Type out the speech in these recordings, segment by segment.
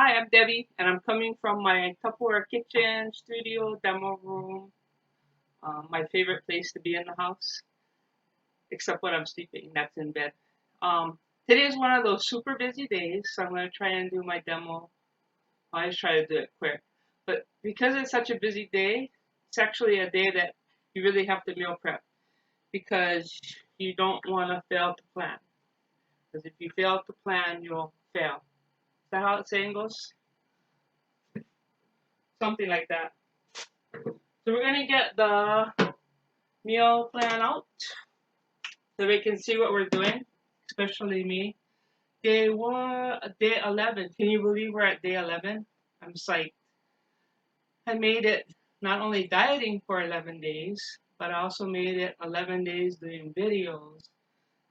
Hi, I'm Debbie, and I'm coming from my Tupperware kitchen, studio, demo room, my favorite place to be in the house, except when I'm sleeping, that's in bed. Today is one of those super busy days, so I'm going to try and do my demo. I always try to do it quick. But because it's such a busy day, it's actually a day that you really have to meal prep because you don't want to fail to plan. Because if you fail to plan, you'll fail. Is that how the saying goes? Something like that. So we're gonna get the meal plan out so we can see what we're doing, especially me. Day 11. Can you believe we're at day 11? I'm psyched. I made it not only dieting for 11 days, but I also made it 11 days doing videos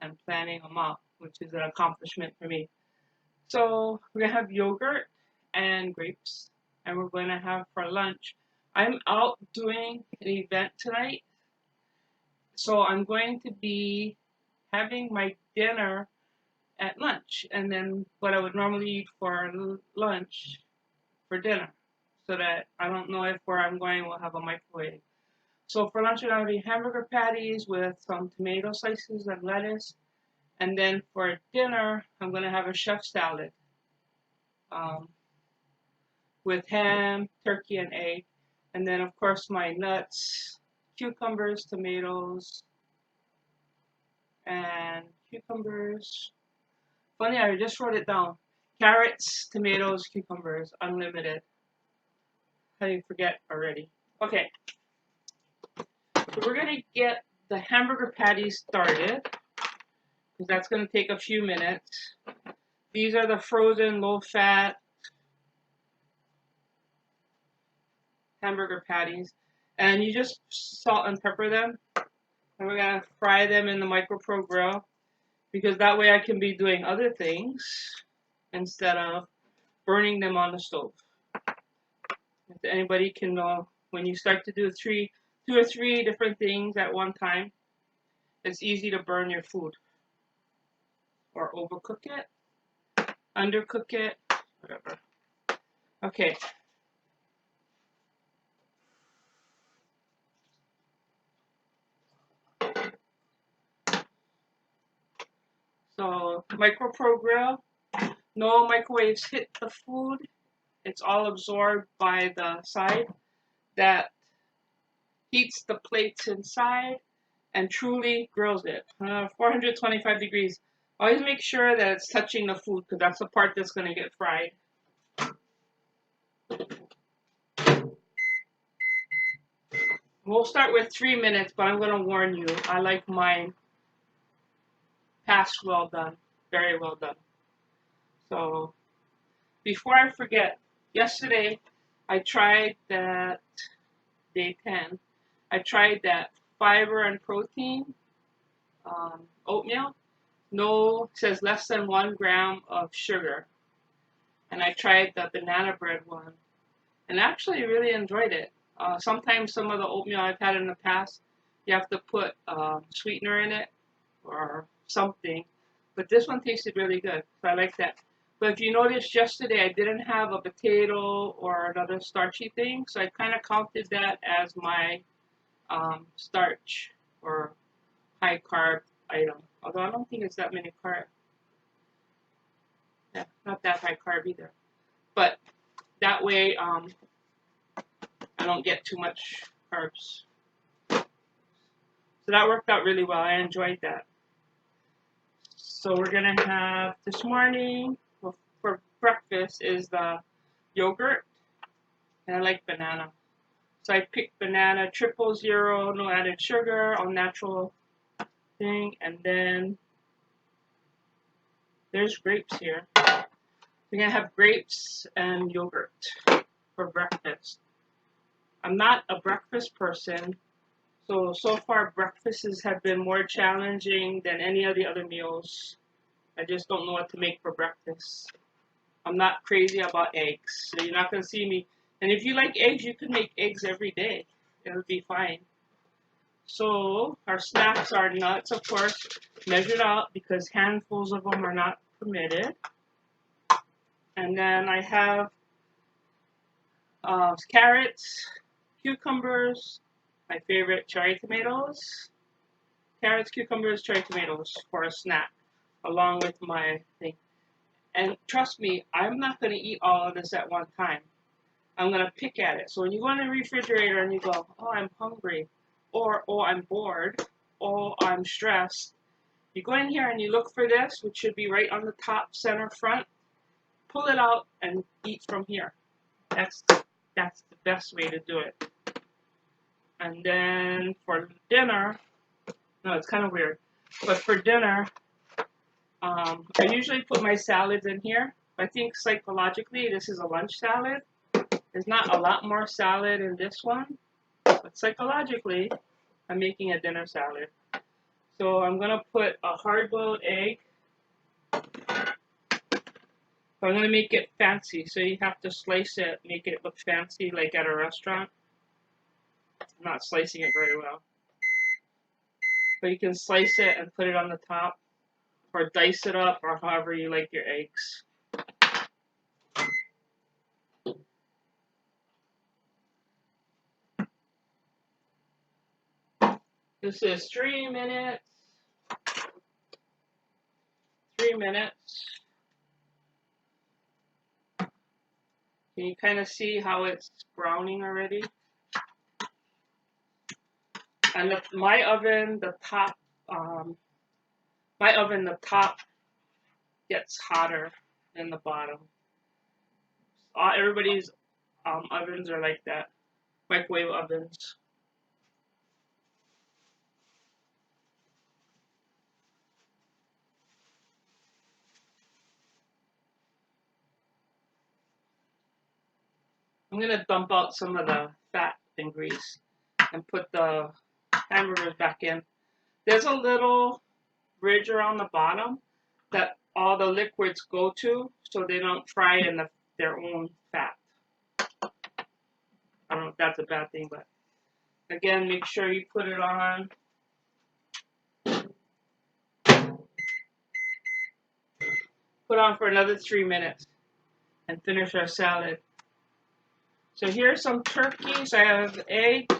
and planning them out, which is an accomplishment for me. So we're gonna have yogurt and grapes, and we're gonna have for lunch. I'm out doing an event tonight, so I'm going to be having my dinner at lunch, and then what I would normally eat for lunch for dinner, so that I don't know if where I'm going will have a microwave. So for lunch, I'm gonna be hamburger patties with some tomato slices and lettuce, and then for dinner, I'm gonna have a chef salad um, with ham, turkey, and egg, and then of course my nuts, cucumbers, tomatoes, and cucumbers. Funny, I just wrote it down. Carrots, tomatoes, cucumbers, unlimited. How do you forget already? Okay, so we're gonna get the hamburger patties started because that's gonna take a few minutes. These are the frozen low-fat hamburger patties, and you just salt and pepper them, and we're gonna fry them in the micro grill because that way I can be doing other things instead of burning them on the stove. If anybody can know, when you start to do two or three different things at one time, it's easy to burn your food or overcook it, undercook it, whatever. Okay. So micro grill, no microwaves hit the food. It's all absorbed by the side that heats the plates inside and truly grills it. 425 degrees. Always make sure that it's touching the food because that's the part that's going to get fried. We'll start with 3 minutes, but I'm going to warn you, I like mine past well done, very well done. So before I forget, yesterday I tried that day 10. I tried that fiber and protein oatmeal. No, it says less than 1 gram of sugar. And I tried the banana bread one, and actually really enjoyed it. Sometimes some of the oatmeal I've had in the past, you have to put sweetener in it or something, but this one tasted really good, so I like that. But if you noticed yesterday, I didn't have a potato or another starchy thing, so I kind of counted that as my starch or high carb item. Although I don't think it's that many carbs. Yeah, not that high carb either. But that way, I don't get too much carbs. So that worked out really well. I enjoyed that. So we're gonna have this morning for breakfast is the yogurt, and I like banana. So I picked banana 000, no added sugar, all natural thing, and then there's grapes here. We're gonna have grapes and yogurt for breakfast. I'm not a breakfast person, so far breakfasts have been more challenging than any of the other meals. I just don't know what to make for breakfast. I'm not crazy about eggs, so you're not gonna see me. And if you like eggs, you can make eggs every day. It'll be fine. So our snacks are nuts, of course, measured out because handfuls of them are not permitted. And And then I have carrots, cucumbers, my favorite cherry tomatoes, carrots, cucumbers, cherry tomatoes for a snack, along with my thing. And trust me, I'm not going to eat all of this at one time. I'm going to pick at it. So when you go in the refrigerator and you go, oh, I'm hungry, or oh, I'm bored, oh, I'm stressed, you go in here and you look for this, which should be right on the top center front, pull it out and eat from here. That's the best way to do it. And then for dinner, no, it's kind of weird, but for dinner, I usually put my salads in here. I think psychologically this is a lunch salad. There's not a lot more salad in this one, but psychologically I'm making a dinner salad. So I'm going to put a hard-boiled egg. But I'm going to make it fancy, so you have to slice it, make it look fancy like at a restaurant. I'm not slicing it very well. But you can slice it and put it on the top, or dice it up, or however you like your eggs. This is 3 minutes. 3 minutes. Can you kind of see how it's browning already? And my oven, the top gets hotter than the bottom. Everybody's ovens are like that, microwave ovens. I'm gonna dump out some of the fat and grease and put the hamburgers back in. There's a little ridge around the bottom that all the liquids go to, so they don't fry in their own fat. I don't know if that's a bad thing, but again, make sure you put it on. Put on for another 3 minutes and finish our salad. So here's some turkeys. I have egg.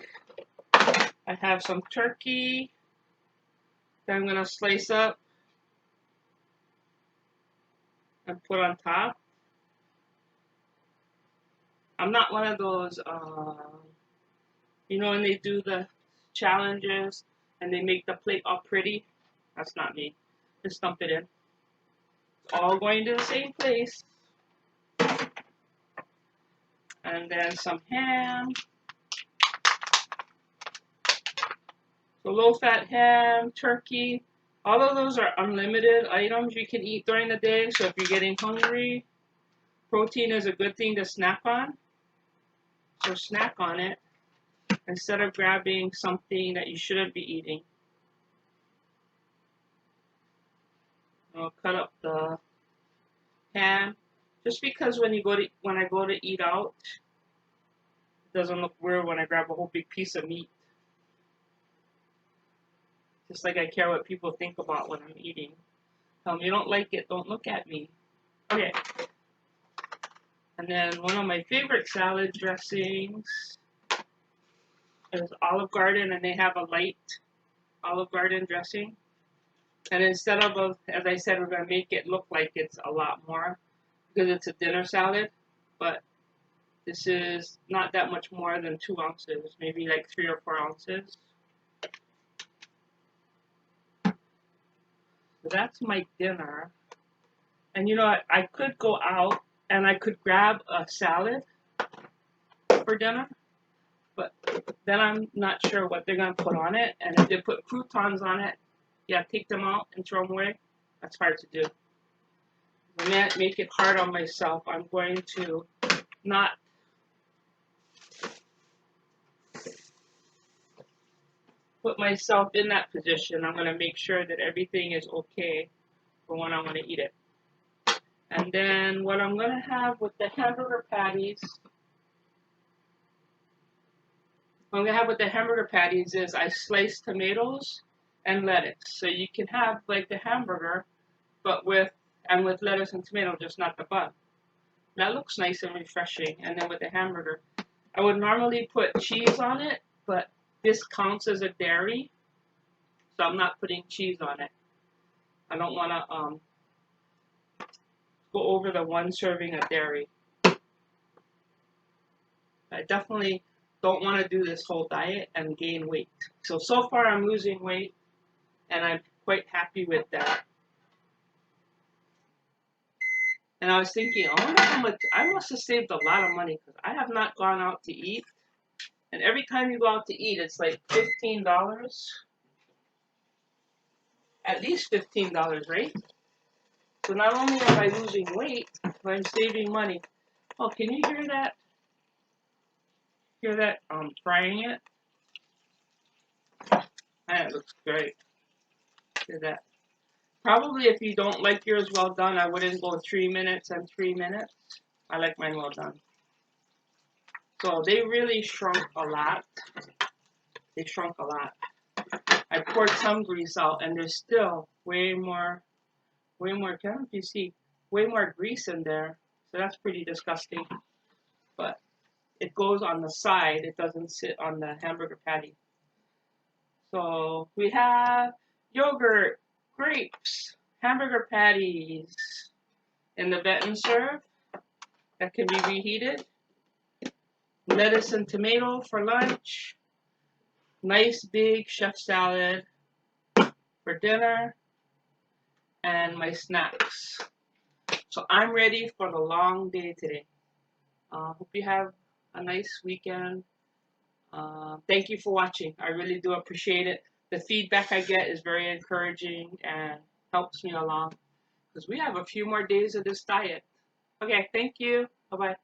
I have some turkey that I'm going to slice up and put on top. I'm not one of those, when they do the challenges and they make the plate all pretty. That's not me. Just dump it in. It's all going to the same place. And then some ham. So low-fat ham, turkey. All of those are unlimited items you can eat during the day. So if you're getting hungry, protein is a good thing to snack on. So snack on it instead of grabbing something that you shouldn't be eating. I'll cut up the ham. Just because when I go to eat out, it doesn't look weird when I grab a whole big piece of meat. Just like I care what people think about when I'm eating. If you don't like it, don't look at me. Okay. And then one of my favorite salad dressings is Olive Garden, and they have a light Olive Garden dressing. And instead of, as I said, we're going to make it look like it's a lot more because it's a dinner salad. But this is not that much more than 2 ounces, maybe like 3 or 4 ounces. So that's my dinner. And I could go out and I could grab a salad for dinner, but then I'm not sure what they're going to put on it. And if they put croutons on it, yeah, take them out and throw them away. That's hard to do. When I make it hard on myself, I'm going to not put myself in that position. I'm going to make sure that everything is okay for when I want to eat it. And then what I'm going to have with the hamburger patties, is I slice tomatoes and lettuce. So you can have like the hamburger, but with lettuce and tomato, just not the bun. That looks nice and refreshing. And then with the hamburger, I would normally put cheese on it, but this counts as a dairy, so I'm not putting cheese on it. I don't want to go over the one serving of dairy. I definitely don't want to do this whole diet and gain weight. So far I'm losing weight, and I'm quite happy with that. And I was thinking, I wonder how much, I must have saved a lot of money because I have not gone out to eat. And every time you go out to eat, it's like $15. At least $15, right? So not only am I losing weight, but I'm saving money. Oh, can you hear that? Hear that? Frying it? And it looks great. Hear that? Probably if you don't like yours well done, I wouldn't go 3 minutes and 3 minutes. I like mine well done. So they really shrunk a lot. They shrunk a lot. I poured some grease out, and there's still way more, can't you see, way more grease in there. So that's pretty disgusting. But it goes on the side. It doesn't sit on the hamburger patty. So we have yogurt, grapes, hamburger patties in the vet and serve that can be reheated. Lettuce and tomato for lunch. Nice big chef salad for dinner. And my snacks. So I'm ready for the long day today. Hope you have a nice weekend. Thank you for watching. I really do appreciate it. The feedback I get is very encouraging and helps me along because we have a few more days of this diet. Okay, thank you. Bye-bye.